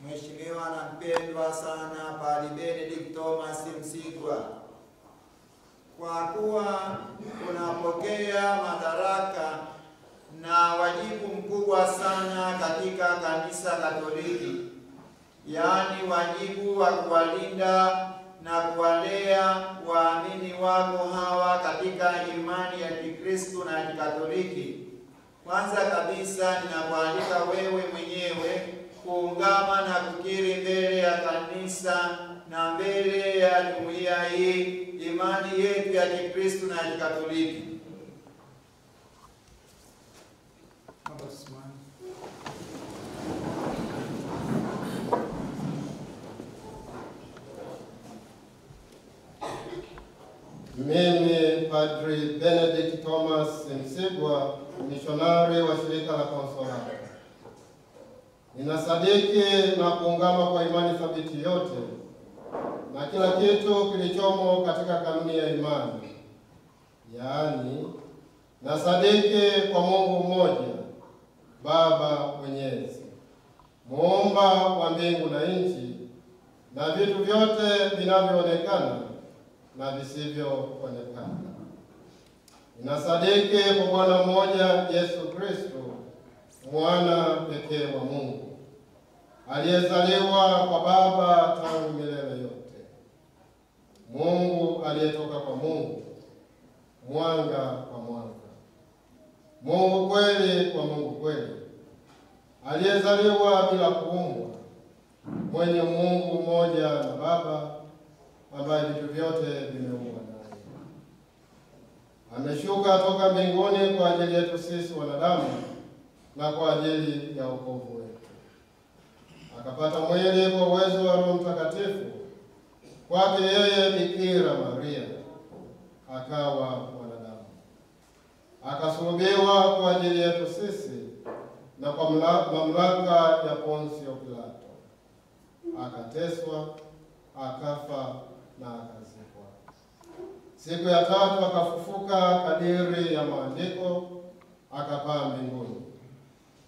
Mheshimiwa na mpendwa sana Padre Benedict Thomas Msigwa, kwa kuwa unapokea madaraka na wajibu mkubwa sana katika Kanisa Katoliki, yaani wajibu wa kuwalinda na kuwalea waamini wako hawa katika imani ya Kikristo na ya Kikatoliki. Kwanza kabisa ninakualika wewe mwenyewe kuungama na kukiri mbele ya kanisa na mbele ya jumuiya hii imani yetu ya Kikristo na ya Kikatoliki. Mimi Padre Benedict Thomas Msigwa, mishonari wa shirika la Konsolata, ninasadiki na kuungama kwa imani thabiti yote na kila kitu kilichomo katika kanuni ya imani, yaani nasadiki kwa Mungu mmoja, Baba Mwenyezi, muumba wa mbingu na nchi na vitu vyote vinavyoonekana na visivyoonekana. Ninasadiki kwa Bwana mmoja Yesu Kristo, mwana pekee wa Mungu, aliyezaliwa kwa Baba tangu milele yote, Mungu aliyetoka kwa Mungu, mwanga kwa mwanga, Mungu kweli kwa Mungu kweli, aliyezaliwa bila kuumbwa, mwenye Mungu mmoja na Baba, ambaye vitu vyote vimeumbwa naye. Ameshuka toka mbinguni kwa ajili yetu sisi wanadamu na kwa ajili ya wokovu wetu. Akapata mwili kwa uwezo wa Roho Mtakatifu, kwake yeye Bikira Maria akawa mwanadamu. Akasulubiwa kwa ajili yetu sisi na kwa mamlaka ya Ponsio Pilato. Akateswa, akafa na akazikwa. Siku ya tatu akafufuka kadiri ya maandiko, akapaa mbinguni.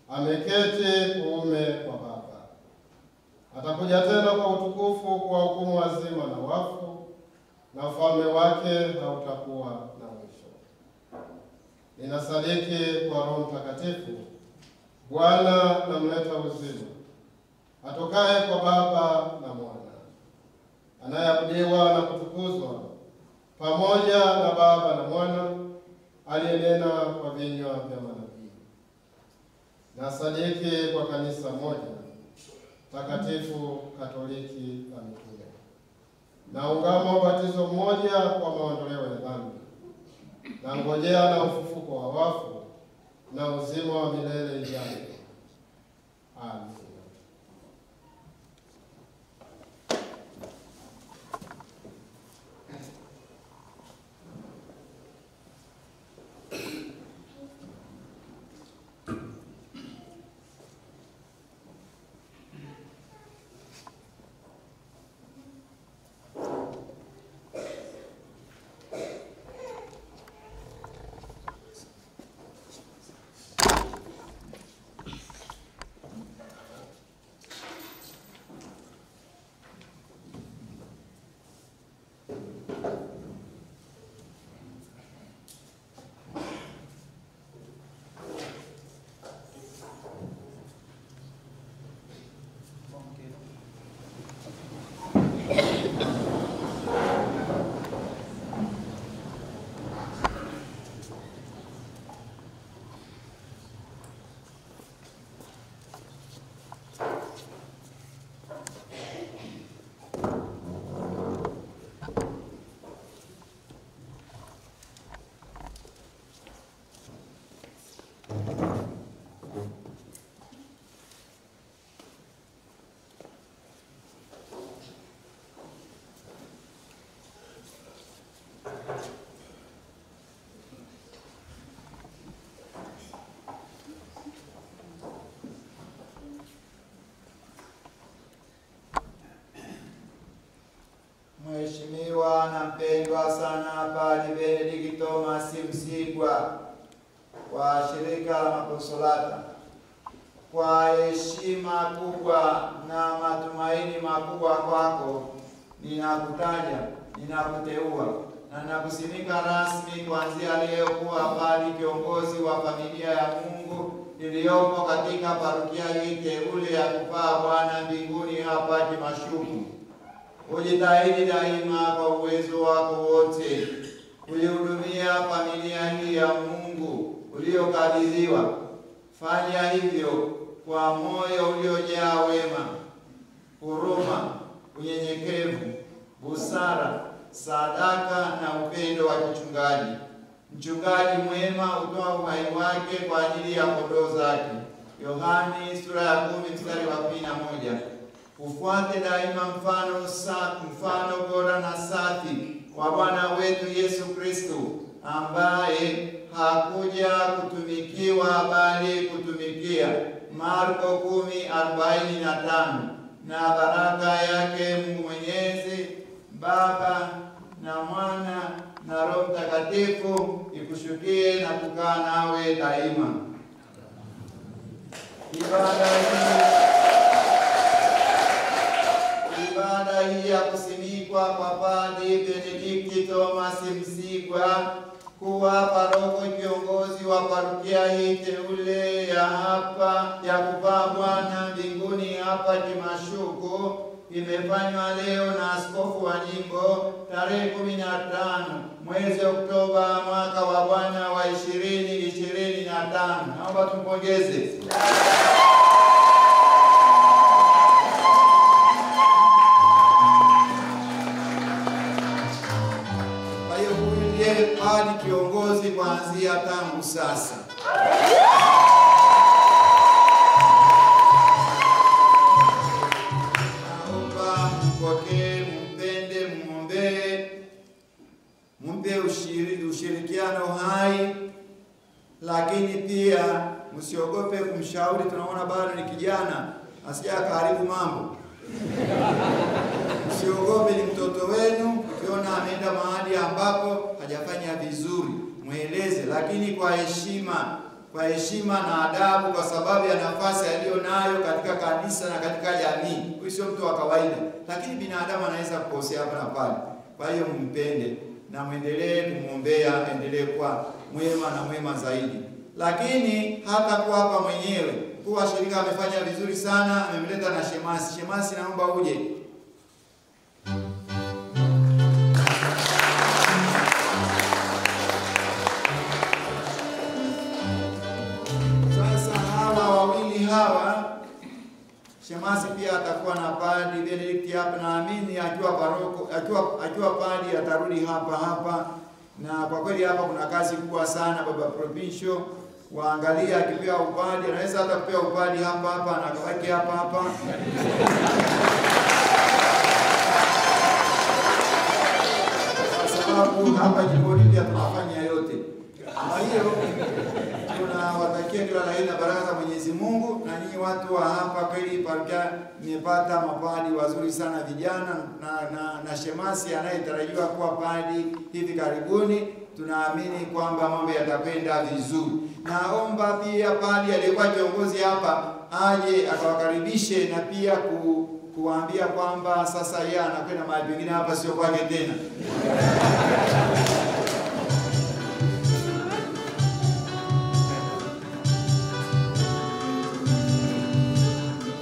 Ameketi kuume kwa Baba. Atakuja tena kwa utukufu kwa hukumu wazima na wafu, na ufalme wake hautakuwa na mwisho. Ninasadiki kwa Roho Mtakatifu, Bwana na mleta uzima, atokaye kwa Baba na Mwana, anayeabudiwa na kutukuzwa pamoja na Baba na Mwana, aliyenena kwa vinywa vya manabii. Nasadiki kwa kanisa moja takatifu Katoliki la mitume, naungama ubatizo mmoja kwa maondoleo ya dhambi, na ngojea na ufufuko wa wafu na uzima wa milele ijayo. Amen. Mheshimiwa na mpendwa sana Padre Benedict Thomas Msigwa wa shirika la Konsolata, kwa heshima kubwa na matumaini makubwa kwako, ninakutaja, ninakuteua na nakusimika rasmi kuanzia leo kuwa padri kiongozi wa familia ya Mungu iliyopo katika parokia hii teule ya Kupaa Bwana mbinguni hapa Kimashuku. Ujitahidi daima kwa uwezo wako wote kuihudumia familia hii ya Mungu uliokabidhiwa. Fanya hivyo kwa moyo uliojaa wema, huruma, unyenyekevu, busara, sadaka na upendo wa kichungaji. Mchungaji mwema hutoa uhai wake kwa ajili ya kondoo zake. Yohani sura ya 10 mstari wa 11. Ufuate daima mfano bora na safi wa Bwana wetu Yesu Kristo, ambaye hakuja kutumikiwa bali kutumikia. Marko 10:45. Na baraka yake Mungu Mwenyezi, Baba na Mwana na Roho Mtakatifu ikushukie na kukaa nawe daima. Ibada hii ya kusimikwa kwa Padri Benedikti Thomas Msigwa kuwa paroko kiongozi wa parokia hii teule ya hapa ya Kupaa Bwana mbinguni hapa Kimashuku imefanywa leo na askofu wa jimbo tarehe 15 mwezi Oktoba mwaka wa Bwana wa 2025. Naomba tumpongeze. Kwa hiyo huyu ndiye padri kiongozi kuanzia tangu sasa. Ushirikiano hai, lakini pia msiogope kumshauri. Tunaona bado ni kijana, asija karibu mambo. Msiogope, ni mtoto wenu. Ukiona ameenda mahali ambapo hajafanya vizuri, mueleze, lakini kwa heshima na adabu, kwa sababu ya nafasi aliyonayo katika kanisa na katika jamii. Huyu sio mtu wa kawaida, lakini binadamu anaweza kukosea hapa na pale. Kwa hiyo mpende na muendelee kumwombea, endelee kuwa mwema na mwema zaidi. Lakini hata kwa hapa mwenyewe, kwa shirika amefanya vizuri sana, amemleta na shemasi. Shemasi, naomba uje. Sasa hawa wawili hawa, shemasi pia atakuwa na Padri Benedikti hapa, naamini akiwa paroko, akiwa padri atarudi hapa. Na kwa kweli hapa kuna kazi kubwa sana. Baba Provincial waangalia, akipewa upadri anaweza hata kupewa upadri hapa na akabaki hapa. Kwa sababu hapa jimboni pia tunafanya yote. Kwa hiyo tunawatakia kila la heri na baraka za Mwenyezi Mungu, na nyinyi watu wa hapa kweli parokia mmepata mapadri wazuri sana vijana, na shemasi anayetarajiwa kuwa padri hivi karibuni. Tunaamini kwamba mambo yatakwenda vizuri. Naomba pia padri aliyekuwa kiongozi hapa aje akawakaribishe na pia kuambia kwamba sasa yeye anakwenda mahali pengine, hapa sio kwake tena.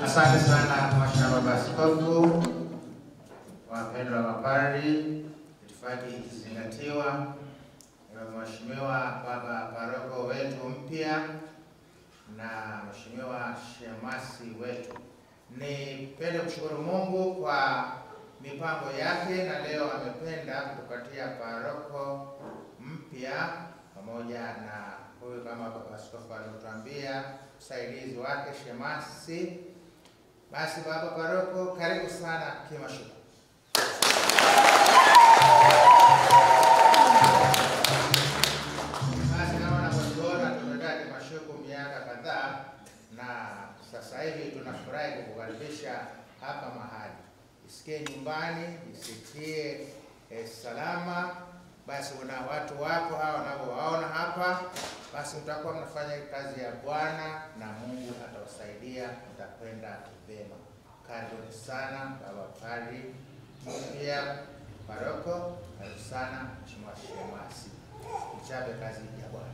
Asante sana Mhashamu Baba Askofu, wapendwa mapadri, itifaki ikizingatiwa, Mheshimiwa Baba Paroko wetu mpya na Mheshimiwa shemasi wetu. Nipende kushukuru Mungu kwa mipango yake, na leo amependa kutupatia paroko mpya pamoja na huyu kama Baba Askofu alituambia msaidizi wake shemasi. Basi Baba Paroko, karibu sana Kimashuku. Basi naona kwa tumekaa Kimashuku miaka kadhaa, na sasa hivi tunafurahi kukukaribisha hapa mahali. Isikie nyumbani, isikie salama. basi una watu wako hawa wanavyowaona hapa, basi mtakuwa mnafanya kazi ya Bwana na Mungu atawasaidia, mtakwenda vyema. Karibuni sana baba padri, pia paroko, karibu sana mheshimiwa shemasi. Mchape kazi ya Bwana.